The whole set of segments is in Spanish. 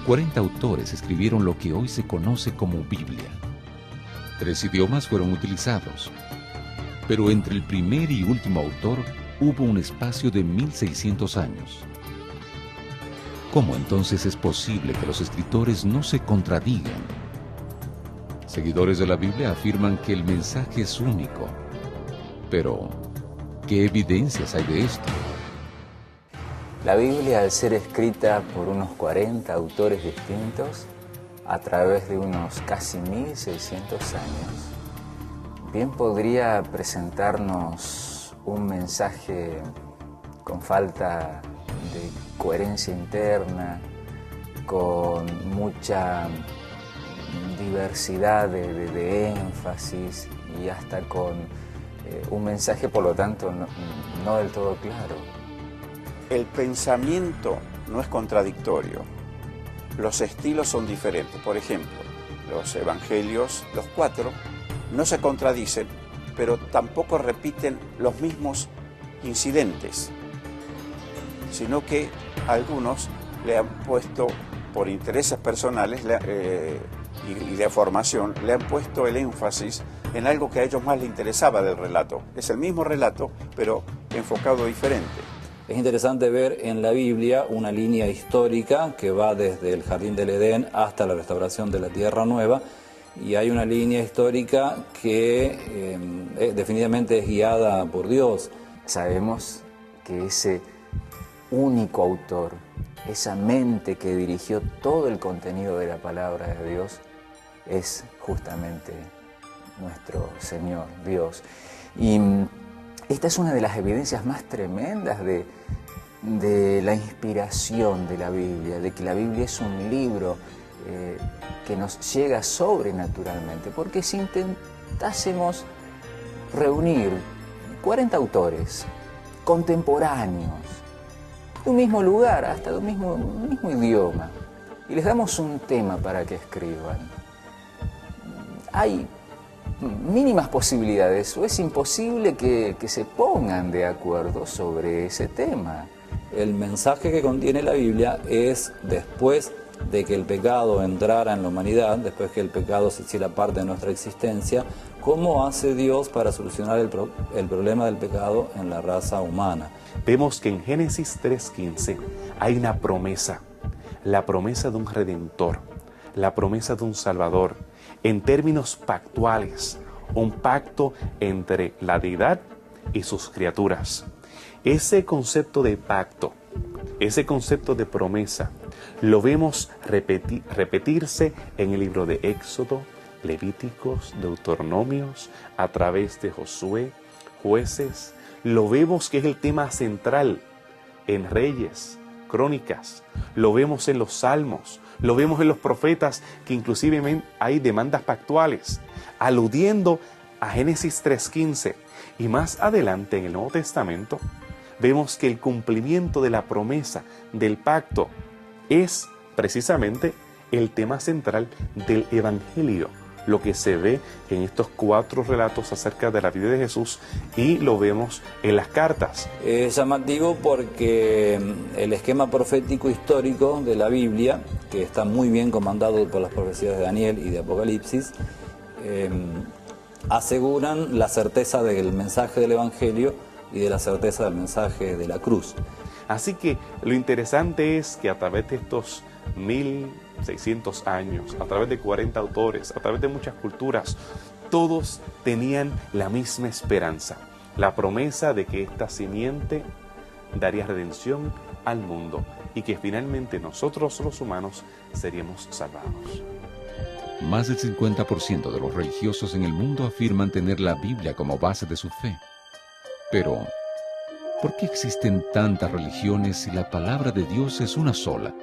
40 autores escribieron lo que hoy se conoce como Biblia. 3 idiomas fueron utilizados, pero entre el primer y último autor hubo un espacio de 1600 años. ¿Cómo entonces es posible que los escritores no se contradigan? Seguidores de la Biblia afirman que el mensaje es único. Pero, ¿qué evidencias hay de esto? La Biblia, al ser escrita por unos 40 autores distintos, a través de unos casi 1600 años, bien podría presentarnos un mensaje con falta de coherencia interna, con mucha diversidad de énfasis y hasta con un mensaje, por lo tanto, no del todo claro. El pensamiento no es contradictorio, los estilos son diferentes. Por ejemplo, los evangelios, los 4, no se contradicen, pero tampoco repiten los mismos incidentes, sino que algunos le han puesto, por intereses personales y de formación, le han puesto el énfasis en algo que a ellos más les interesaba del relato. Es el mismo relato, pero enfocado diferente. Es interesante ver en la Biblia una línea histórica que va desde el Jardín del Edén hasta la restauración de la Tierra Nueva, y hay una línea histórica que definitivamente es guiada por Dios. Sabemos que ese único autor, esa mente que dirigió todo el contenido de la palabra de Dios, es justamente nuestro Señor, Dios. Y esta es una de las evidencias más tremendas de la inspiración de la Biblia, de que la Biblia es un libro que nos llega sobrenaturalmente, porque si intentásemos reunir 40 autores contemporáneos, de un mismo lugar, hasta de un mismo idioma, y les damos un tema para que escriban, hay mínimas posibilidades, o es imposible que se pongan de acuerdo sobre ese tema. El mensaje que contiene la Biblia es, después de que el pecado entrara en la humanidad, después que el pecado se hiciera parte de nuestra existencia, ¿cómo hace Dios para solucionar el problema del pecado en la raza humana? Vemos que en Génesis 3:15 hay una promesa, la promesa de un Redentor, la promesa de un Salvador, en términos pactuales, un pacto entre la deidad y sus criaturas. Ese concepto de pacto, ese concepto de promesa, lo vemos repetirse en el libro de Éxodo, Levíticos, Deuteronomios, a través de Josué, Jueces. Lo vemos que es el tema central en Reyes, Crónicas. Lo vemos en los Salmos, lo vemos en los profetas, que inclusive hay demandas pactuales, aludiendo a Génesis 3:15. Y más adelante en el Nuevo Testamento, vemos que el cumplimiento de la promesa del pacto es precisamente el tema central del Evangelio, lo que se ve en estos 4 relatos acerca de la vida de Jesús, y lo vemos en las cartas. Es llamativo porque el esquema profético histórico de la Biblia, que está muy bien comandado por las profecías de Daniel y de Apocalipsis, aseguran la certeza del mensaje del Evangelio y de la certeza del mensaje de la cruz. Así que lo interesante es que a través de estos 1600 años, a través de 40 autores, a través de muchas culturas, todos tenían la misma esperanza, la promesa de que esta simiente daría redención al mundo y que finalmente nosotros los humanos seríamos salvados. Más del 50% de los religiosos en el mundo afirman tener la Biblia como base de su fe. Pero, ¿por qué existen tantas religiones si la palabra de Dios es una sola?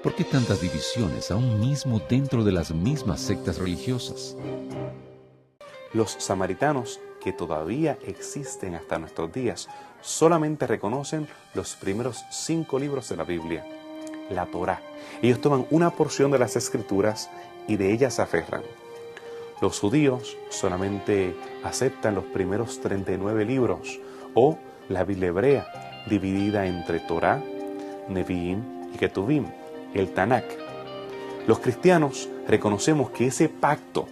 ¿Por qué tantas divisiones aún mismo dentro de las mismas sectas religiosas? Los samaritanos, que todavía existen hasta nuestros días, solamente reconocen los primeros 5 libros de la Biblia, la Torá. Ellos toman una porción de las Escrituras y de ellas se aferran. Los judíos solamente aceptan los primeros 39 libros, o la Biblia hebrea, dividida entre Torá, Neviim y Ketuvim. el Tanakh. Los cristianos reconocemos que ese pacto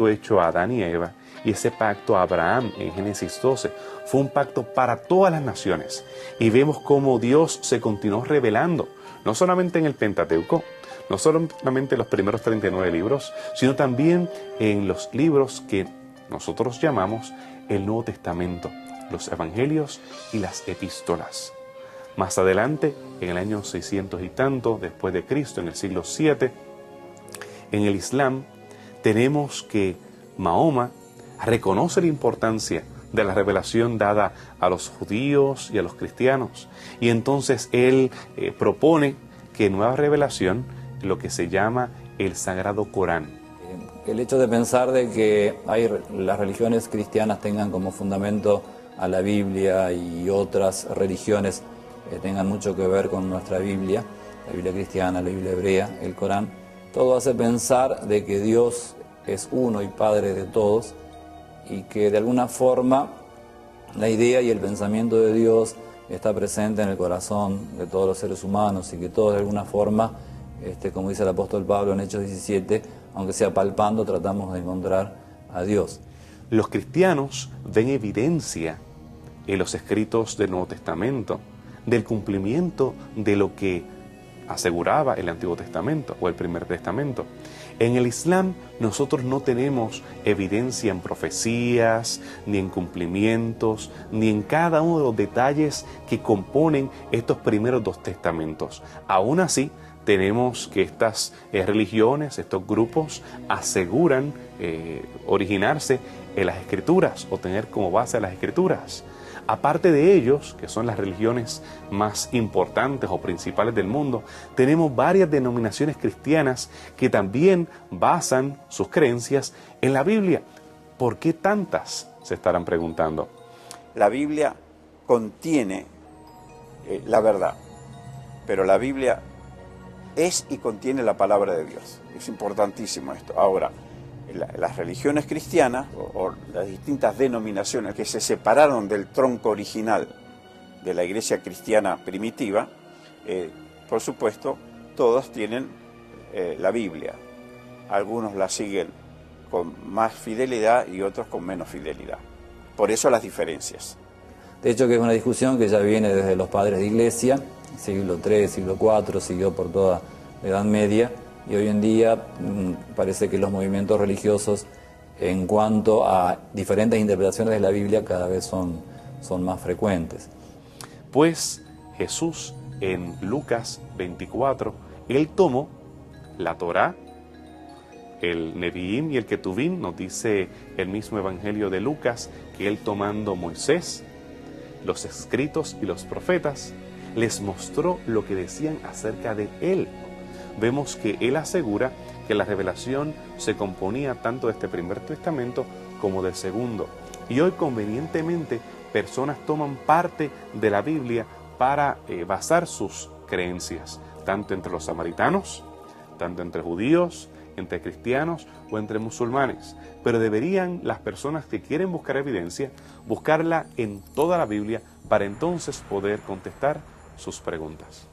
hecho a Adán y Eva, y ese pacto a Abraham en Génesis 12, fue un pacto para todas las naciones. Y vemos cómo Dios se continuó revelando, no solamente en el Pentateuco, no solamente en los primeros 39 libros, sino también en los libros que nosotros llamamos el Nuevo Testamento, los Evangelios y las Epístolas. Más adelante, en el año 600 y tanto después de Cristo, en el siglo VII, en el Islam, tenemos que Mahoma reconoce la importancia de la revelación dada a los judíos y a los cristianos. Y entonces él propone que nueva revelación, lo que se llama el Sagrado Corán. El hecho de pensar de que las religiones cristianas tengan como fundamento a la Biblia y otras religiones tengan mucho que ver con nuestra Biblia, la Biblia cristiana, la Biblia hebrea, el Corán, todo hace pensar de que Dios es uno y Padre de todos, y que de alguna forma la idea y el pensamiento de Dios está presente en el corazón de todos los seres humanos, y que todos de alguna forma, como dice el apóstol Pablo en Hechos 17, aunque sea palpando, tratamos de encontrar a Dios. Los cristianos ven evidencia en los escritos del Nuevo Testamento del cumplimiento de lo que aseguraba el Antiguo Testamento o el Primer Testamento. En el Islam nosotros no tenemos evidencia en profecías, ni en cumplimientos, ni en cada uno de los detalles que componen estos primeros dos testamentos. Aún así, tenemos que estas religiones, estos grupos, aseguran originarse en las Escrituras o tener como base las Escrituras. Aparte de ellos, que son las religiones más importantes o principales del mundo, tenemos varias denominaciones cristianas que también basan sus creencias en la Biblia. ¿Por qué tantas? Se estarán preguntando. La Biblia contiene la verdad, pero la Biblia es y contiene la palabra de Dios. Es importantísimo esto. Ahora, las religiones cristianas o las distintas denominaciones que se separaron del tronco original de la iglesia cristiana primitiva, por supuesto, todos tienen la Biblia. Algunos la siguen con más fidelidad y otros con menos fidelidad. Por eso las diferencias. De hecho, que es una discusión que ya viene desde los padres de iglesia, siglo III, siglo IV, siguió por toda la Edad Media, y hoy en día parece que los movimientos religiosos en cuanto a diferentes interpretaciones de la Biblia cada vez son más frecuentes. Pues Jesús en Lucas 24, él tomó la Torá, el Neviim y el Ketuvim, nos dice el mismo Evangelio de Lucas, que él tomando Moisés, los escritos y los profetas, les mostró lo que decían acerca de él. Vemos que él asegura que la revelación se componía tanto de este Primer Testamento como del Segundo. Y hoy convenientemente personas toman parte de la Biblia para basar sus creencias, tanto entre los samaritanos, tanto entre judíos, entre cristianos o entre musulmanes. Pero deberían las personas que quieren buscar evidencia, buscarla en toda la Biblia para entonces poder contestar sus preguntas.